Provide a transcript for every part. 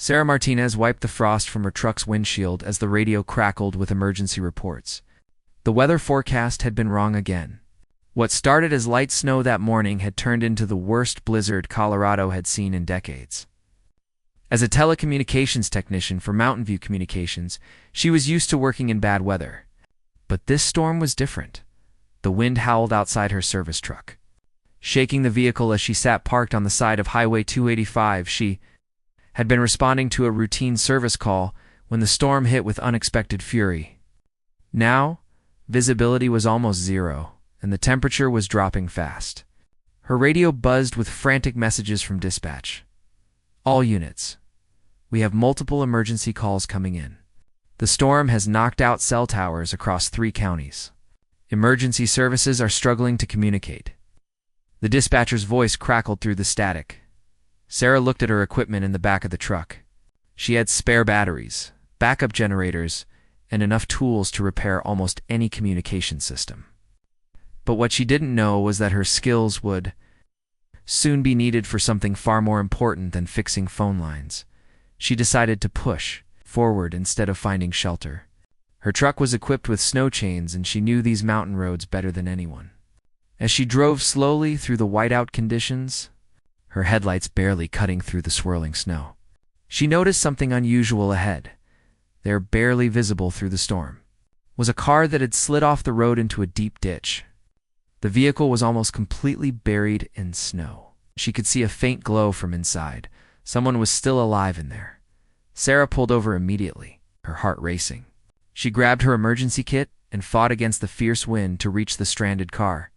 Sarah Martinez wiped the frost from her truck's windshield as the radio crackled with emergency reports. The weather forecast had been wrong again. What started as light snow that morning had turned into the worst blizzard Colorado had seen in decades. As a telecommunications technician for Mountain View Communications, she was used to working in bad weather. But this storm was different. The wind howled outside her service truck, shaking the vehicle as she sat parked on the side of Highway 285. She had been responding to a routine service call when the storm hit with unexpected fury. Now, visibility was almost zero, and the temperature was dropping fast. Her radio buzzed with frantic messages from dispatch. All units, we have multiple emergency calls coming in. The storm has knocked out cell towers across 3 counties. Emergency services are struggling to communicate. The dispatcher's voice crackled through the static. Sarah looked at her equipment in the back of the truck. She had spare batteries, backup generators, and enough tools to repair almost any communication system. But what she didn't know was that her skills would soon be needed for something far more important than fixing phone lines. She decided to push forward instead of finding shelter. Her truck was equipped with snow chains, and she knew these mountain roads better than anyone. As she drove slowly through the whiteout conditions, her headlights barely cutting through the swirling snow, she noticed something unusual ahead. There, barely visible through the storm, was a car that had slid off the road into a deep ditch. The vehicle was almost completely buried in snow. She could see a faint glow from inside. Someone was still alive in there. Sarah pulled over immediately, her heart racing. She grabbed her emergency kit and fought against the fierce wind to reach the stranded car.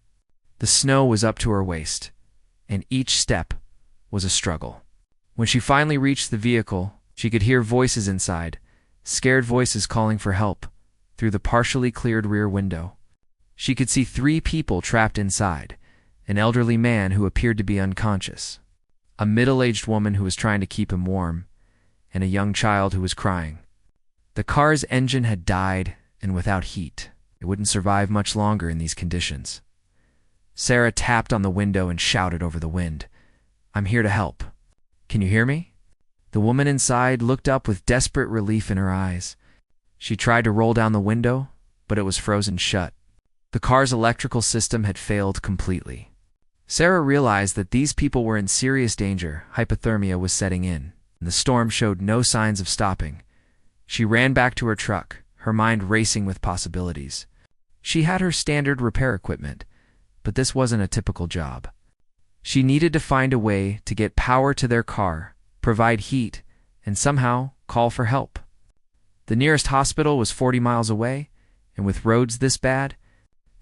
The snow was up to her waist, and each step was a struggle. When she finally reached the vehicle, she could hear voices inside, scared voices calling for help, through the partially cleared rear window. She could see 3 people trapped inside, an elderly man who appeared to be unconscious, a middle-aged woman who was trying to keep him warm, and a young child who was crying. The car's engine had died, and without heat, it wouldn't survive much longer in these conditions. Sarah tapped on the window and shouted over the wind, "I'm here to help. Can you hear me?" The woman inside looked up with desperate relief in her eyes. She tried to roll down the window, but it was frozen shut. The car's electrical system had failed completely. Sarah realized that these people were in serious danger. Hypothermia was setting in, and the storm showed no signs of stopping. She ran back to her truck, her mind racing with possibilities. She had her standard repair equipment, but this wasn't a typical job. She needed to find a way to get power to their car, provide heat, and somehow call for help. The nearest hospital was 40 miles away, and with roads this bad,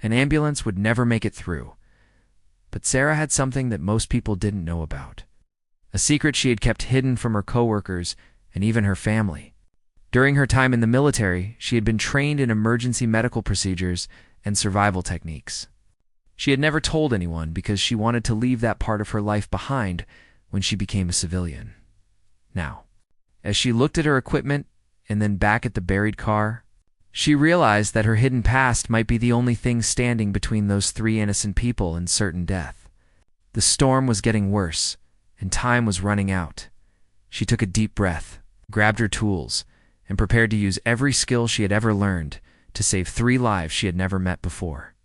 an ambulance would never make it through. But Sarah had something that most people didn't know about, a secret she had kept hidden from her coworkers and even her family. During her time in the military, she had been trained in emergency medical procedures and survival techniques. She had never told anyone because she wanted to leave that part of her life behind when she became a civilian. Now, as she looked at her equipment and then back at the buried car, she realized that her hidden past might be the only thing standing between those 3 innocent people and certain death. The storm was getting worse, and time was running out. She took a deep breath, grabbed her tools, and prepared to use every skill she had ever learned to save 3 lives she had never met before.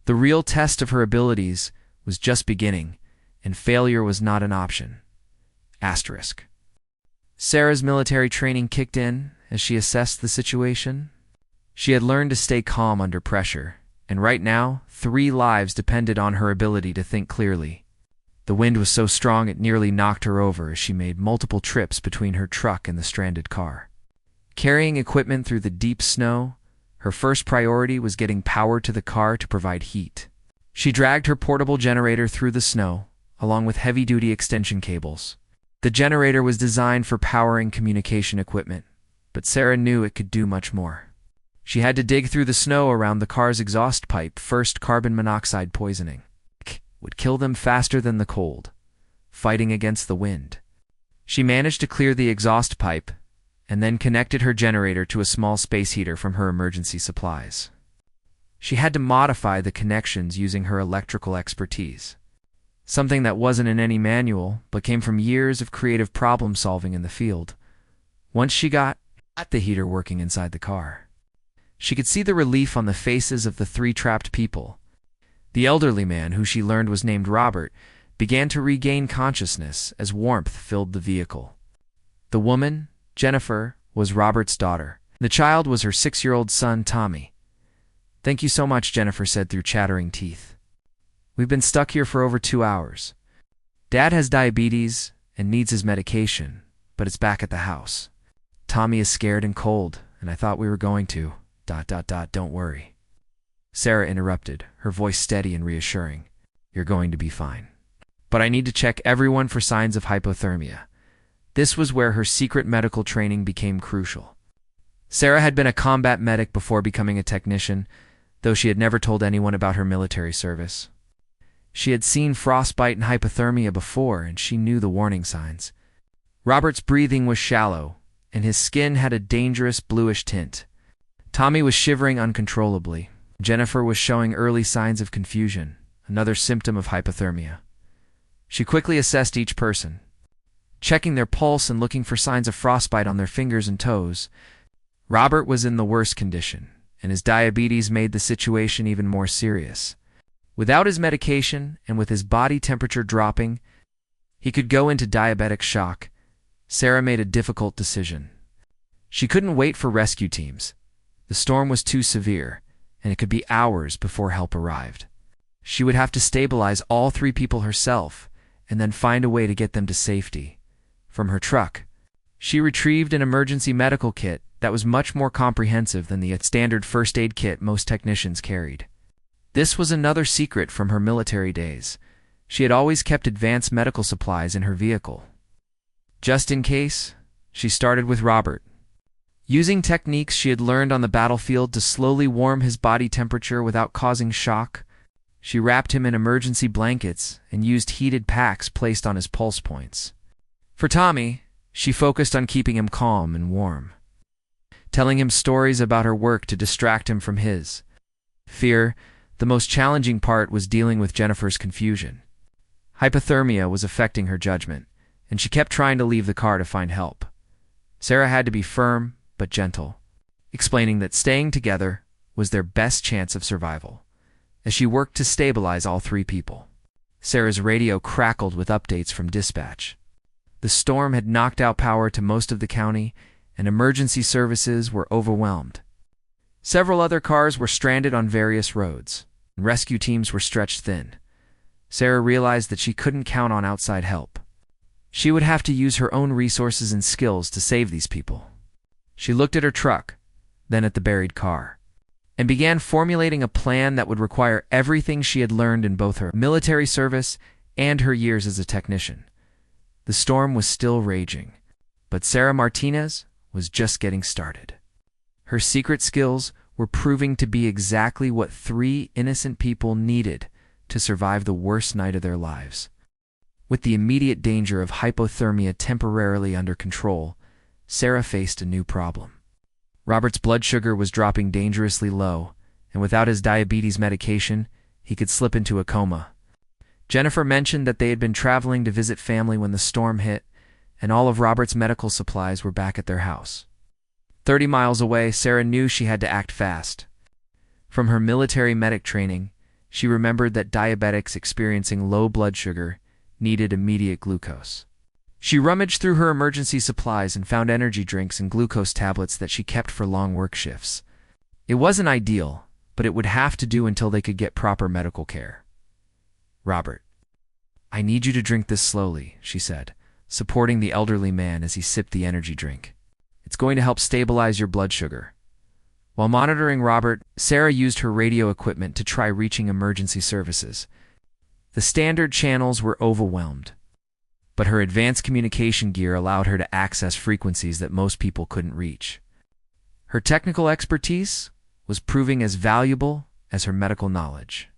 The real test of her abilities was just beginning, and failure was not an option. Asterisk. Sarah's military training kicked in as she assessed the situation. She had learned to stay calm under pressure, and right now, 3 lives depended on her ability to think clearly. The wind was so strong it nearly knocked her over as she made multiple trips between her truck and the stranded car. Carrying equipment through the deep snow, her first priority was getting power to the car to provide heat. She dragged her portable generator through the snow, along with heavy-duty extension cables. The generator was designed for powering communication equipment, but Sarah knew it could do much more. She had to dig through the snow around the car's exhaust pipe. First, carbon monoxide poisoning would kill them faster than the cold, fighting against the wind. She managed to clear the exhaust pipe and then connected her generator to a small space heater from her emergency supplies. She had to modify the connections using her electrical expertise, something that wasn't in any manual but came from years of creative problem-solving in the field. Once she got at the heater working inside the car, she could see the relief on the faces of the three trapped people. The elderly man, who she learned was named Robert, began to regain consciousness as warmth filled the vehicle. The woman, Jennifer, was Robert's daughter. The child was her 6-year-old son, Tommy. "Thank you so much," Jennifer said through chattering teeth. "We've been stuck here for over 2 hours. Dad has diabetes and needs his medication, but it's back at the house. Tommy is scared and cold, and I thought we were going to... Don't worry." Sarah interrupted, her voice steady and reassuring. "You're going to be fine. But I need to check everyone for signs of hypothermia." This was where her secret medical training became crucial. Sarah had been a combat medic before becoming a technician, though she had never told anyone about her military service. She had seen frostbite and hypothermia before, and she knew the warning signs. Robert's breathing was shallow, and his skin had a dangerous bluish tint. Tommy was shivering uncontrollably. Jennifer was showing early signs of confusion, another symptom of hypothermia. She quickly assessed each person, checking their pulse and looking for signs of frostbite on their fingers and toes. Robert was in the worst condition, and his diabetes made the situation even more serious. Without his medication and with his body temperature dropping, he could go into diabetic shock. Sarah made a difficult decision. She couldn't wait for rescue teams. The storm was too severe, and it could be hours before help arrived. She would have to stabilize all 3 people herself, and then find a way to get them to safety. From her truck, she retrieved an emergency medical kit that was much more comprehensive than the standard first aid kit most technicians carried. This was another secret from her military days. She had always kept advanced medical supplies in her vehicle. Just in case, she started with Robert. Using techniques she had learned on the battlefield to slowly warm his body temperature without causing shock, she wrapped him in emergency blankets and used heated packs placed on his pulse points. For Tommy, she focused on keeping him calm and warm, telling him stories about her work to distract him from his fear. The most challenging part was dealing with Jennifer's confusion. Hypothermia was affecting her judgment, and she kept trying to leave the car to find help. Sarah had to be firm but gentle, explaining that staying together was their best chance of survival, as she worked to stabilize all 3 people. Sarah's radio crackled with updates from dispatch. The storm had knocked out power to most of the county, and emergency services were overwhelmed. Several other cars were stranded on various roads, and rescue teams were stretched thin. Sarah realized that she couldn't count on outside help. She would have to use her own resources and skills to save these people. She looked at her truck, then at the buried car, and began formulating a plan that would require everything she had learned in both her military service and her years as a technician. The storm was still raging, but Sarah Martinez was just getting started. Her secret skills were proving to be exactly what 3 innocent people needed to survive the worst night of their lives. With the immediate danger of hypothermia temporarily under control, Sarah faced a new problem. Robert's blood sugar was dropping dangerously low, and without his diabetes medication, he could slip into a coma. Jennifer mentioned that they had been traveling to visit family when the storm hit, and all of Robert's medical supplies were back at their house. 30 miles away, Sarah knew she had to act fast. From her military medic training, she remembered that diabetics experiencing low blood sugar needed immediate glucose. She rummaged through her emergency supplies and found energy drinks and glucose tablets that she kept for long work shifts. It wasn't ideal, but it would have to do until they could get proper medical care. "Robert, I need you to drink this slowly," she said, supporting the elderly man as he sipped the energy drink. "It's going to help stabilize your blood sugar." While monitoring Robert, Sarah used her radio equipment to try reaching emergency services. The standard channels were overwhelmed, but her advanced communication gear allowed her to access frequencies that most people couldn't reach. Her technical expertise was proving as valuable as her medical knowledge.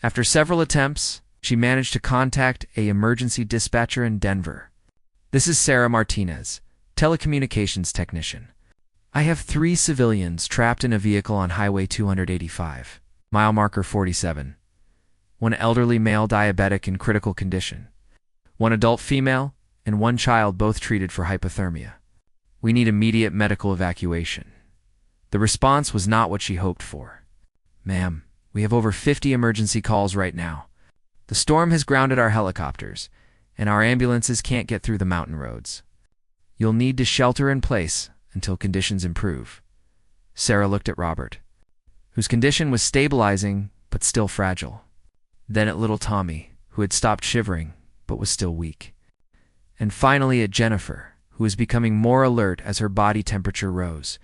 After several attempts, she managed to contact an emergency dispatcher in Denver. "This is Sarah Martinez, telecommunications technician. I have 3 civilians trapped in a vehicle on Highway 285, mile marker 47. 1 elderly male diabetic in critical condition, 1 adult female, and 1 child, both treated for hypothermia. We need immediate medical evacuation." The response was not what she hoped for. "Ma'am, we have over 50 emergency calls right now. The storm has grounded our helicopters, and our ambulances can't get through the mountain roads. You'll need to shelter in place until conditions improve." Sarah looked at Robert, whose condition was stabilizing but still fragile. Then at little Tommy, who had stopped shivering but was still weak. And finally at Jennifer, who was becoming more alert as her body temperature rose.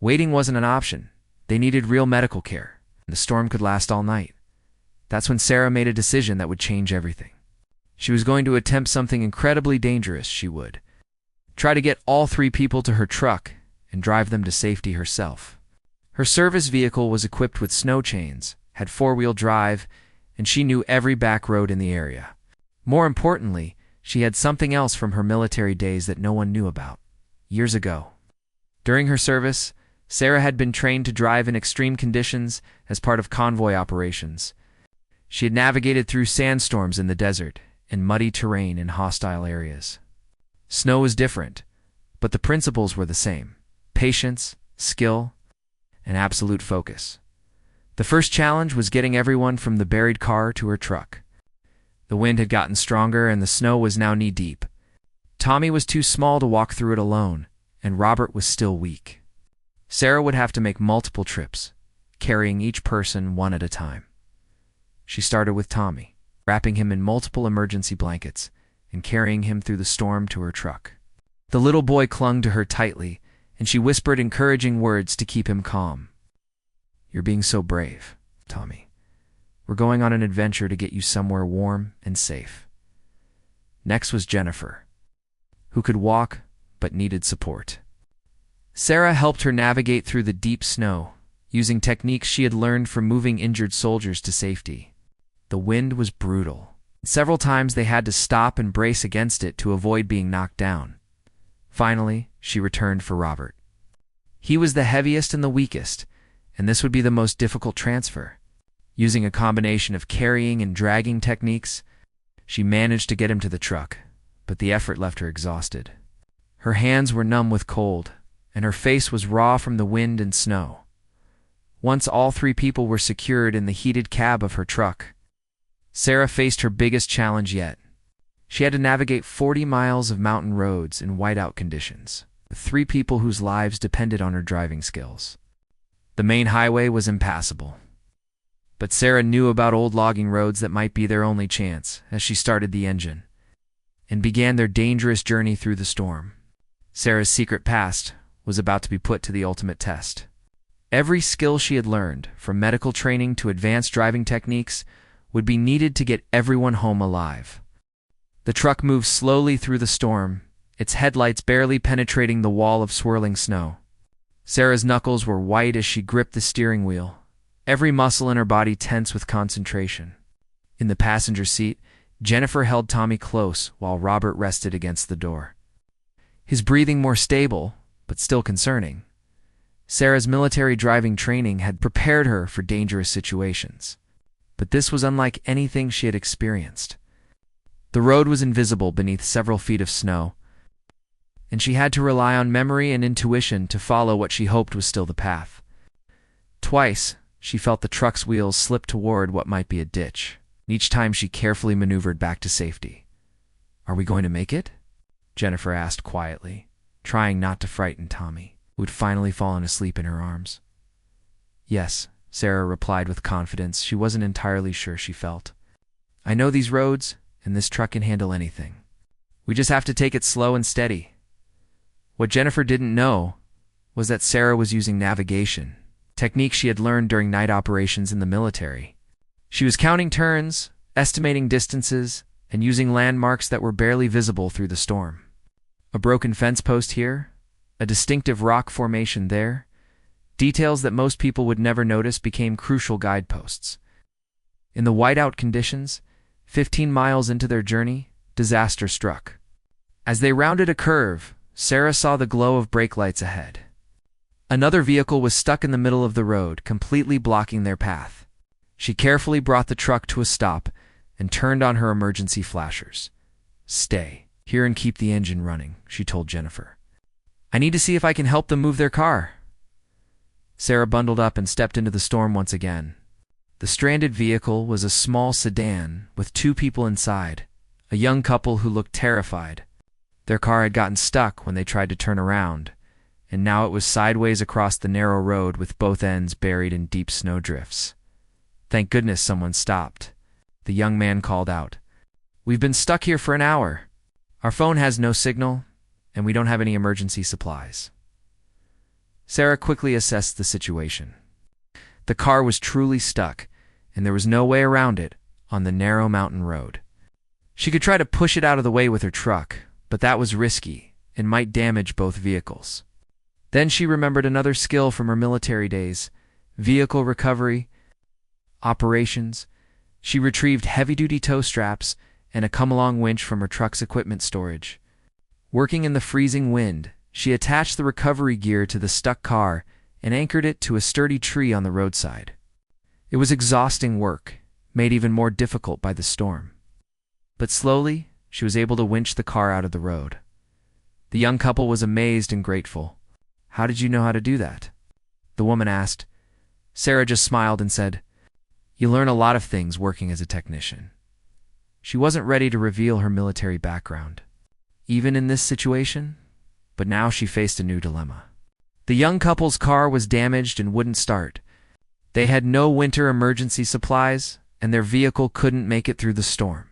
Waiting wasn't an option. They needed real medical care. The storm could last all night. That's when Sarah made a decision that would change everything. She was going to attempt something incredibly dangerous. She would try to get all 3 people to her truck and drive them to safety herself. Her service vehicle was equipped with snow chains, had 4-wheel drive, and she knew every back road in the area. More importantly, she had something else from her military days that no one knew about. Years ago, during her service, Sarah had been trained to drive in extreme conditions as part of convoy operations. She had navigated through sandstorms in the desert and muddy terrain in hostile areas. Snow was different, but the principles were the same: patience, skill, and absolute focus. The first challenge was getting everyone from the buried car to her truck. The wind had gotten stronger and the snow was now knee-deep. Tommy was too small to walk through it alone, and Robert was still weak. Sarah would have to make multiple trips, carrying each person one at a time. She started with Tommy, wrapping him in multiple emergency blankets and carrying him through the storm to her truck. The little boy clung to her tightly, and she whispered encouraging words to keep him calm. "You're being so brave, Tommy. We're going on an adventure to get you somewhere warm and safe." Next was Jennifer, who could walk but needed support. Sarah helped her navigate through the deep snow, using techniques she had learned from moving injured soldiers to safety. The wind was brutal. Several times they had to stop and brace against it to avoid being knocked down. Finally, she returned for Robert. He was the heaviest and the weakest, and this would be the most difficult transfer. Using a combination of carrying and dragging techniques, she managed to get him to the truck, but the effort left her exhausted. Her hands were numb with cold, and her face was raw from the wind and snow. Once all 3 people were secured in the heated cab of her truck, Sarah faced her biggest challenge yet. She had to navigate 40 miles of mountain roads in whiteout conditions, with 3 people whose lives depended on her driving skills. The main highway was impassable, but Sarah knew about old logging roads that might be their only chance as she started the engine and began their dangerous journey through the storm. Sarah's secret past was about to be put to the ultimate test. Every skill she had learned, from medical training to advanced driving techniques, would be needed to get everyone home alive. The truck moved slowly through the storm, its headlights barely penetrating the wall of swirling snow. Sarah's knuckles were white as she gripped the steering wheel, every muscle in her body tense with concentration. In the passenger seat, Jennifer held Tommy close while Robert rested against the door. His breathing more stable, but still concerning. Sarah's military driving training had prepared her for dangerous situations, but this was unlike anything she had experienced. The road was invisible beneath several feet of snow, and she had to rely on memory and intuition to follow what she hoped was still the path. Twice, she felt the truck's wheels slip toward what might be a ditch. Each time she carefully maneuvered back to safety. "Are we going to make it?" Jennifer asked quietly, trying not to frighten Tommy, who had finally fallen asleep in her arms. "Yes," Sarah replied with confidence she wasn't entirely sure she felt. "I know these roads, and this truck can handle anything. We just have to take it slow and steady." What Jennifer didn't know was that Sarah was using navigation, techniques she had learned during night operations in the military. She was counting turns, estimating distances, and using landmarks that were barely visible through the storm. A broken fence post here, a distinctive rock formation there. Details that most people would never notice became crucial guideposts. In the whiteout conditions, 15 miles into their journey, disaster struck. As they rounded a curve, Sarah saw the glow of brake lights ahead. Another vehicle was stuck in the middle of the road, completely blocking their path. She carefully brought the truck to a stop and turned on her emergency flashers. "Stay here and keep the engine running," she told Jennifer. I need to see if I can help them move their car. Sarah bundled up and stepped into the storm once again. The stranded vehicle was a small sedan with 2 people inside, a young couple who looked terrified. Their car had gotten stuck when they tried to turn around, and now it was sideways across the narrow road with both ends buried in deep snowdrifts. Thank goodness someone stopped. The young man called out, "We've been stuck here for an hour. Our phone has no signal, and we don't have any emergency supplies." Sarah quickly assessed the situation. The car was truly stuck, and there was no way around it on the narrow mountain road. She could try to push it out of the way with her truck, but that was risky and might damage both vehicles. Then she remembered another skill from her military days: vehicle recovery operations. She retrieved heavy-duty tow straps and a come-along winch from her truck's equipment storage. Working in the freezing wind, she attached the recovery gear to the stuck car and anchored it to a sturdy tree on the roadside. It was exhausting work, made even more difficult by the storm. But slowly, she was able to winch the car out of the road. The young couple was amazed and grateful. "How did you know how to do that?" the woman asked. Sarah just smiled and said, "You learn a lot of things working as a technician." She wasn't ready to reveal her military background, even in this situation, but now she faced a new dilemma. The young couple's car was damaged and wouldn't start. They had no winter emergency supplies, and their vehicle couldn't make it through the storm.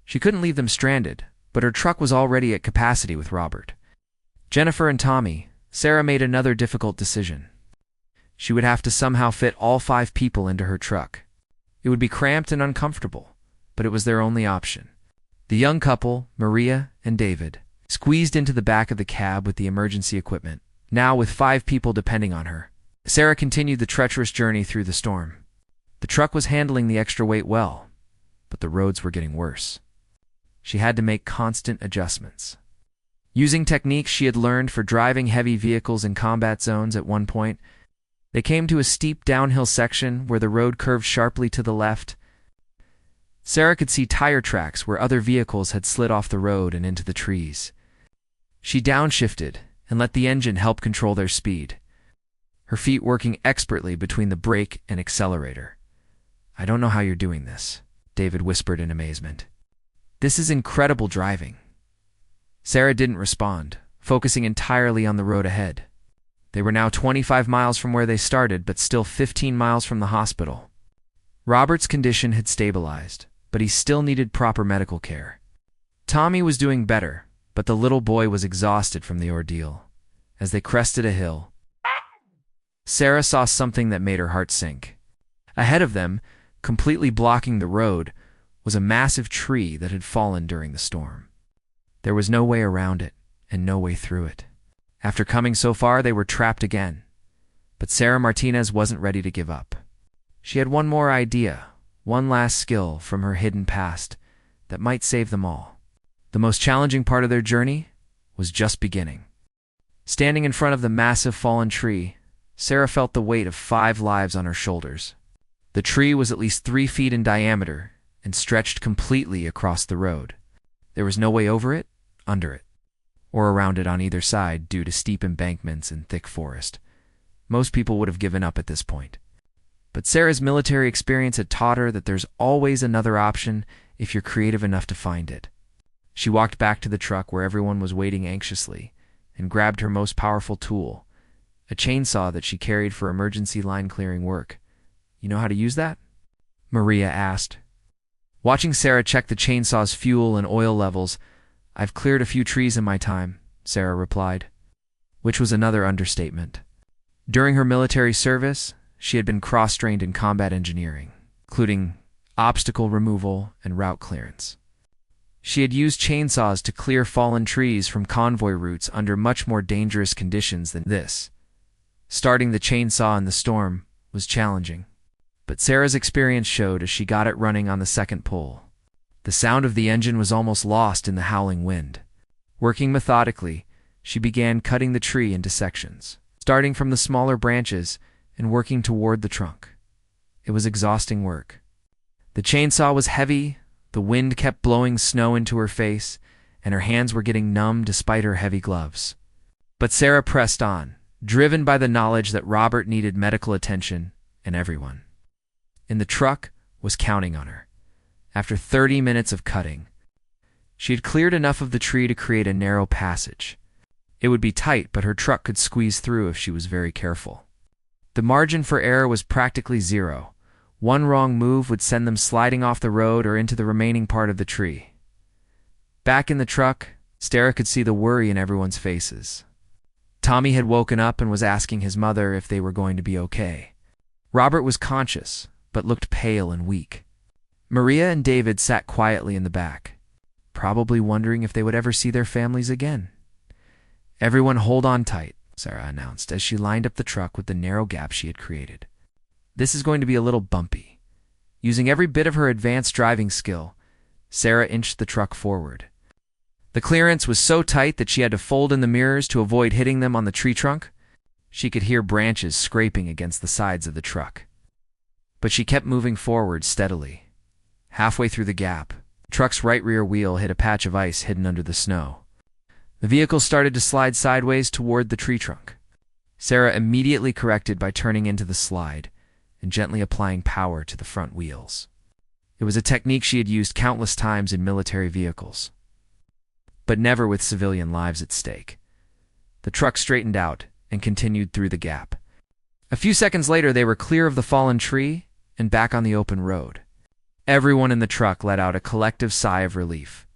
She couldn't leave them stranded, but her truck was already at capacity with Robert, Jennifer, and Tommy. Sarah made another difficult decision. She would have to somehow fit all 5 people into her truck. It would be cramped and uncomfortable, but it was their only option. The young couple, Maria and David, squeezed into the back of the cab with the emergency equipment, now with 5 people depending on her. Sarah continued the treacherous journey through the storm. The truck was handling the extra weight well, but the roads were getting worse. She had to make constant adjustments. Using techniques she had learned for driving heavy vehicles in combat zones at one point, they came to a steep downhill section where the road curved sharply to the left. Sarah could see tire tracks where other vehicles had slid off the road and into the trees. She downshifted and let the engine help control their speed, her feet working expertly between the brake and accelerator. "I don't know how you're doing this," David whispered in amazement. "This is incredible driving." Sarah didn't respond, focusing entirely on the road ahead. They were now 25 miles from where they started, but still 15 miles from the hospital. Robert's condition had stabilized, but he still needed proper medical care. Tommy was doing better, but the little boy was exhausted from the ordeal. As they crested a hill, Sarah saw something that made her heart sink. Ahead of them, completely blocking the road, was a massive tree that had fallen during the storm. There was no way around it, and no way through it. After coming so far, they were trapped again. But Sarah Martinez wasn't ready to give up. She had one more idea, one last skill from her hidden past that might save them all. The most challenging part of their journey was just beginning. Standing in front of the massive fallen tree, Sarah felt the weight of 5 lives on her shoulders. The tree was at least 3 feet in diameter and stretched completely across the road. There was no way over it, under it, or around it on either side due to steep embankments and thick forest. Most people would have given up at this point. But Sarah's military experience had taught her that there's always another option if you're creative enough to find it. She walked back to the truck where everyone was waiting anxiously and grabbed her most powerful tool, a chainsaw that she carried for emergency line clearing work. "You know how to use that?" Maria asked. Watching Sarah check the chainsaw's fuel and oil levels, "I've cleared a few trees in my time," Sarah replied, which was another understatement. During her military service, she had been cross-trained in combat engineering, including obstacle removal and route clearance. She had used chainsaws to clear fallen trees from convoy routes under much more dangerous conditions than this. Starting the chainsaw in the storm was challenging, but Sarah's experience showed as she got it running on the second pull. The sound of the engine was almost lost in the howling wind. Working methodically, she began cutting the tree into sections, starting from the smaller branches and working toward the trunk. It was exhausting work. The chainsaw was heavy, the wind kept blowing snow into her face, and her hands were getting numb despite her heavy gloves. But Sarah pressed on, driven by the knowledge that Robert needed medical attention and everyone in the truck was counting on her. After 30 minutes of cutting, she had cleared enough of the tree to create a narrow passage. It would be tight, but her truck could squeeze through if she was very careful. The margin for error was practically zero. One wrong move would send them sliding off the road or into the remaining part of the tree. Back in the truck, Sarah could see the worry in everyone's faces. Tommy had woken up and was asking his mother if they were going to be okay. Robert was conscious, but looked pale and weak. Maria and David sat quietly in the back, probably wondering if they would ever see their families again. "Everyone hold on tight," Sarah announced as she lined up the truck with the narrow gap she had created. "This is going to be a little bumpy." Using every bit of her advanced driving skill, Sarah inched the truck forward. The clearance was so tight that she had to fold in the mirrors to avoid hitting them on the tree trunk. She could hear branches scraping against the sides of the truck. But she kept moving forward steadily. Halfway through the gap, the truck's right rear wheel hit a patch of ice hidden under the snow. The vehicle started to slide sideways toward the tree trunk. Sarah immediately corrected by turning into the slide and gently applying power to the front wheels. It was a technique she had used countless times in military vehicles, but never with civilian lives at stake. The truck straightened out and continued through the gap. A few seconds later, they were clear of the fallen tree and back on the open road. Everyone in the truck let out a collective sigh of relief.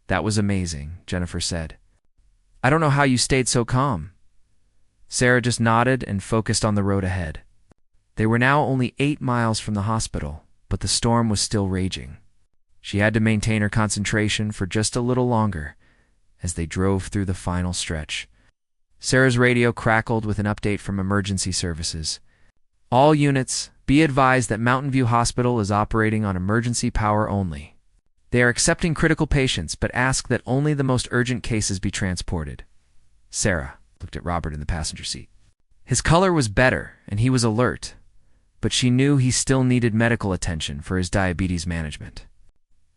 "That was amazing," Jennifer said. "I don't know how you stayed so calm." Sarah just nodded and focused on the road ahead. They were now only 8 miles from the hospital, but the storm was still raging. She had to maintain her concentration for just a little longer as they drove through the final stretch. Sarah's radio crackled with an update from emergency services. "All units, be advised that Mountain View Hospital is operating on emergency power only. They are accepting critical patients, but ask that only the most urgent cases be transported." Sarah looked at Robert in the passenger seat. His color was better, and he was alert, but she knew he still needed medical attention for his diabetes management.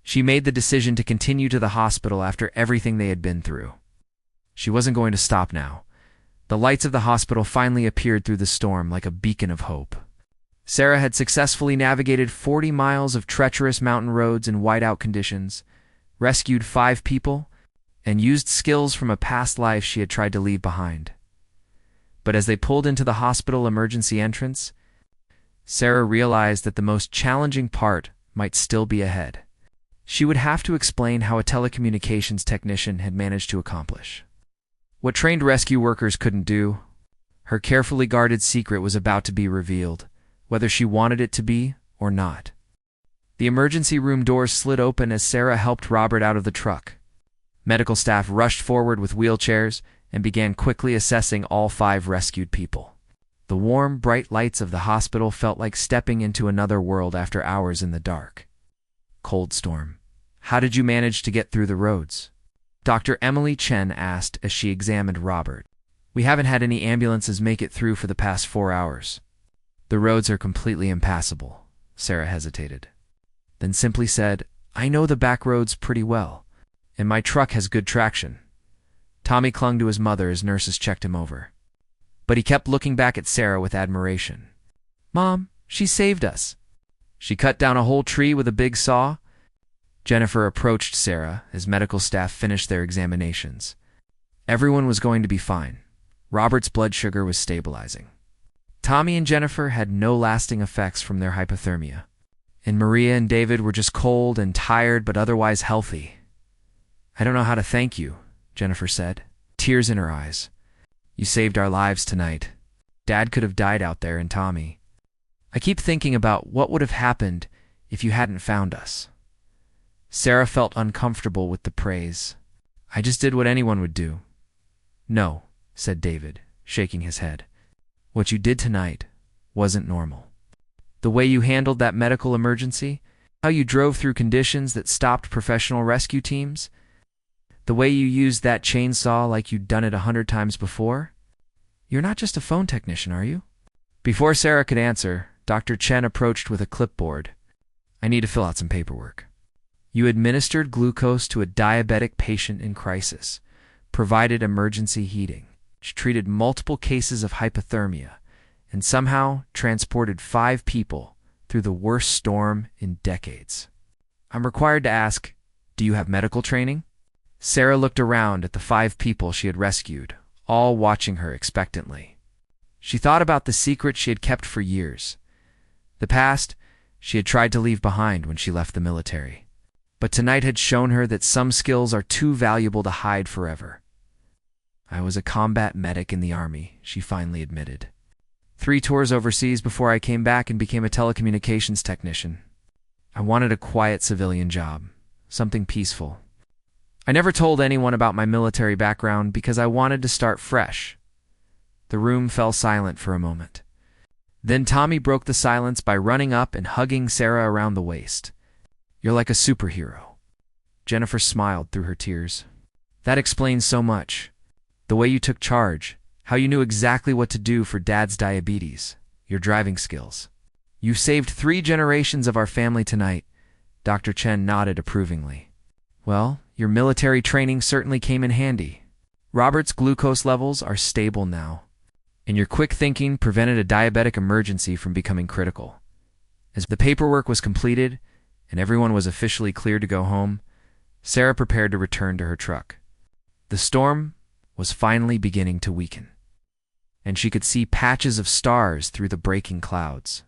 She made the decision to continue to the hospital after everything they had been through. She wasn't going to stop now. The lights of the hospital finally appeared through the storm like a beacon of hope. Sarah had successfully navigated 40 miles of treacherous mountain roads in whiteout conditions, rescued 5 people, and used skills from a past life she had tried to leave behind. But as they pulled into the hospital emergency entrance, Sarah realized that the most challenging part might still be ahead. She would have to explain how a telecommunications technician had managed to accomplish what trained rescue workers couldn't do. Her carefully guarded secret was about to be revealed, whether she wanted it to be or not. The emergency room doors slid open as Sarah helped Robert out of the truck. Medical staff rushed forward with wheelchairs and began quickly assessing all 5 rescued people. The warm, bright lights of the hospital felt like stepping into another world after hours in the dark. "Cold storm. How did you manage to get through the roads?" Dr. Emily Chen asked as she examined Robert. "We haven't had any ambulances make it through for the past 4 hours. The roads are completely impassable." Sarah hesitated, then simply said, "I know the back roads pretty well, and my truck has good traction." Tommy clung to his mother as nurses checked him over, but he kept looking back at Sarah with admiration. "Mom, she saved us." "She cut down a whole tree with a big saw." Jennifer approached Sarah as medical staff finished their examinations. Everyone was going to be fine. Robert's blood sugar was stabilizing. Tommy and Jennifer had no lasting effects from their hypothermia, and Maria and David were just cold and tired but otherwise healthy. "I don't know how to thank you," Jennifer said, tears in her eyes. "You saved our lives tonight. Dad could have died out there, and Tommy. I keep thinking about what would have happened if you hadn't found us." Sarah felt uncomfortable with the praise. "I just did what anyone would do." "No," said David, shaking his head. "What you did tonight wasn't normal. The way you handled that medical emergency, how you drove through conditions that stopped professional rescue teams, the way you used that chainsaw like you'd done it 100 times before. You're not just a phone technician, are you?" Before Sarah could answer, Dr. Chen approached with a clipboard. "I need to fill out some paperwork. You administered glucose to a diabetic patient in crisis, provided emergency heating, She treated multiple cases of hypothermia and somehow transported 5 people through the worst storm in decades. I'm required to ask, do you have medical training? Sarah looked around at the 5 people she had rescued, all watching her expectantly. She thought about the secret she had kept for years. The past she had tried to leave behind when she left the military. But tonight had shown her that some skills are too valuable to hide forever. I was a combat medic in the Army, she finally admitted. 3 tours overseas before I came back and became a telecommunications technician. I wanted a quiet civilian job, something peaceful. I never told anyone about my military background because I wanted to start fresh. The room fell silent for a moment. Then Tommy broke the silence by running up and hugging Sarah around the waist. You're like a superhero. Jennifer smiled through her tears. That explains so much. The way you took charge, how you knew exactly what to do for Dad's diabetes, your driving skills. You saved 3 generations of our family tonight. Dr. Chen nodded approvingly. Well, your military training certainly came in handy. Robert's glucose levels are stable now, and your quick thinking prevented a diabetic emergency from becoming critical. As the paperwork was completed and everyone was officially cleared to go home, Sarah prepared to return to her truck. The storm was finally beginning to weaken, and she could see patches of stars through the breaking clouds.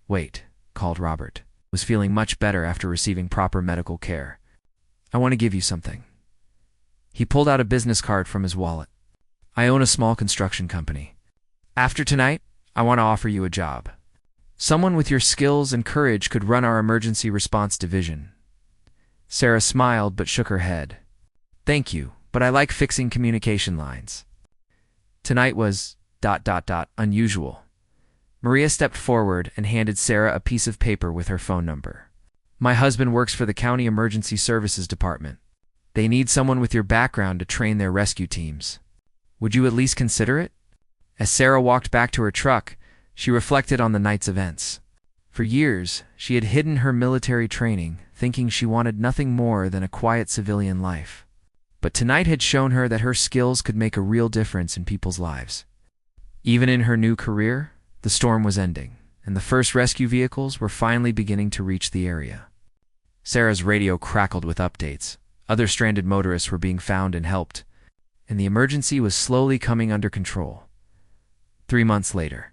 Wait, called Robert, was feeling much better after receiving proper medical care. I want to give you something. He pulled out a business card from his wallet. I own a small construction company. After tonight, I want to offer you a job. Someone with your skills and courage could run our emergency response division. Sarah smiled but shook her head. Thank you, but I like fixing communication lines. Tonight was ... unusual. Maria stepped forward and handed Sarah a piece of paper with her phone number. My husband works for the County Emergency Services Department. They need someone with your background to train their rescue teams. Would you at least consider it? As Sarah walked back to her truck, she reflected on the night's events. For years, she had hidden her military training, thinking she wanted nothing more than a quiet civilian life. But tonight had shown her that her skills could make a real difference in people's lives. Even in her new career, the storm was ending, and the first rescue vehicles were finally beginning to reach the area. Sarah's radio crackled with updates. Other stranded motorists were being found and helped, and the emergency was slowly coming under control. 3 months later,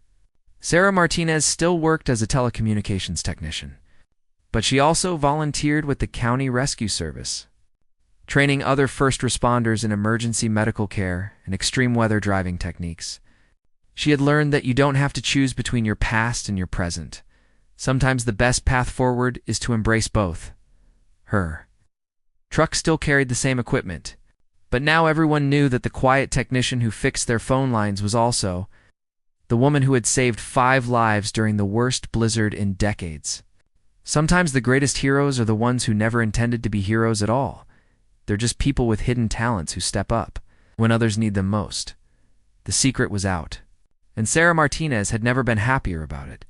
Sarah Martinez still worked as a telecommunications technician, but she also volunteered with the County Rescue Service, training other first responders in emergency medical care and extreme weather driving techniques. She had learned that you don't have to choose between your past and your present. Sometimes the best path forward is to embrace both. Her truck still carried the same equipment, but now everyone knew that the quiet technician who fixed their phone lines was also the woman who had saved 5 lives during the worst blizzard in decades. Sometimes the greatest heroes are the ones who never intended to be heroes at all. They're just people with hidden talents who step up when others need them most. The secret was out, and Sarah Martinez had never been happier about it.